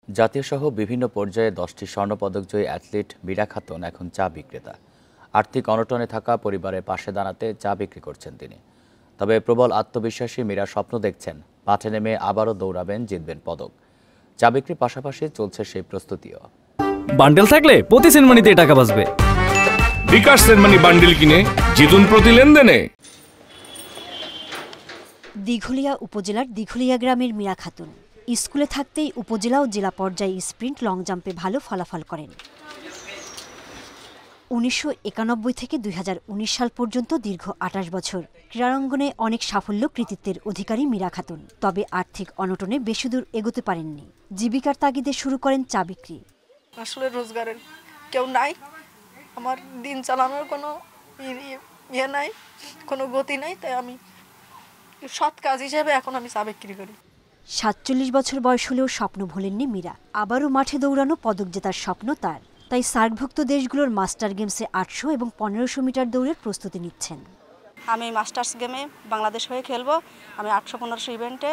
জাতীয়সহ বিভিন্ন পর্যায়ে 10টি স্বর্ণপদকজয়ী অ্যাথলিট মীরা খাতুন এখন চা বিক্রেতা। আর্থিক অনটনে থাকা পরিবারের পাশে দাঁড়াতে চা বিক্রি করছেন তিনি। তবে প্রবল আত্মবিশ্বাসী মীরা স্বপ্ন দেখছেন মাঠে নেমে আবারও দৌড়াবেন, জিতবেন পদক। চা বিক্রির পাশাপাশি চলছে সেই প্রস্তুতিও। বান্ডেল থাকলে প্রতি সেনমানিতে টাকা বাঁচবে। বিকাশ সেনমানি বান্ডেল কিনে জিতুন প্রতি লেনদেনে। দিঘলিয়া উপজেলার দিঘলিয়া গ্রামের মীরা খাতুন স্কুলে থাকতেই উপজেলা ও জেলা পর্যায়ে স্প্রিন্ট লং জাম্পে ভালো ফলাফল করেন। 1991 থেকে 2019 সাল পর্যন্ত দীর্ঘ 28 বছর ক্রীড়াঙ্গনে অনেক সাফল্য কৃতিত্বের অধিকারী মীরা খাতুন। তবে আর্থিক অনটনে বেশিদূর এগোতে পারেননি। জীবিকার তাগিদে শুরু করেন চা বিক্রি। আসলে রোজগারের কেউ নাই, আমার দিন চালানোর কোনো ইয়ে নাই, কোনো গতি নাই, তাই আমি সৎ কাজ হিসেবে এখন আমি চা বিক্রি করি। 47 বছর বয়স হলেও স্বপ্ন ভোলেননি মীরা। আবারও মাঠে দৌড়ানো, পদক জেতার স্বপ্ন তার। তাই সার্কভুক্ত দেশগুলোর মাস্টার গেমসে 800 এবং 1500 মিটার দৌড়ের প্রস্তুতি নিচ্ছেন। আমি মাস্টার্স গেমে বাংলাদেশ হয়ে খেলবো। আমি 800-1500 ইভেন্টে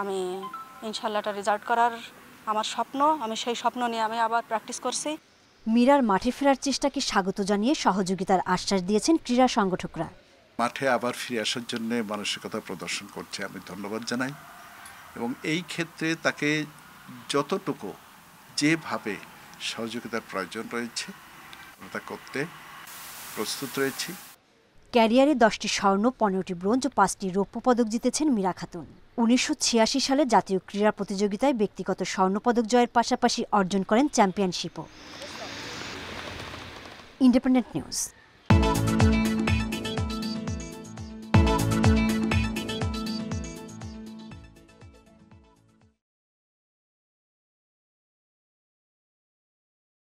আমি ইনশাল্লাহ রেজাল্ট করার আমার স্বপ্ন। আমি সেই স্বপ্ন নিয়ে আমি আবার প্র্যাকটিস করছি। মীরার মাঠে ফেরার চেষ্টাকে স্বাগত জানিয়ে সহযোগিতার আশ্বাস দিয়েছেন ক্রীড়া সংগঠকরা। মাঠে আবার ফিরে আসার জন্য মানসিকতা প্রদর্শন করছে, আমি ধন্যবাদ জানাই। এবং এই ক্ষেত্রে তাকে যতটুকু যেভাবে সহযোগিতার প্রয়োজন রয়েছে তা করতে প্রস্তুত রয়েছি। ক্যারিয়ারে 10টি স্বর্ণ, 15টি ব্রোঞ্জ ও 5টি রৌপ্য পদক জিতেছেন মীরা খাতুন। 1986 সালে জাতীয় ক্রীড়া প্রতিযোগিতায় ব্যক্তিগত স্বর্ণপদক জয়ের পাশাপাশি অর্জন করেন চ্যাম্পিয়নশিপও। Independent news.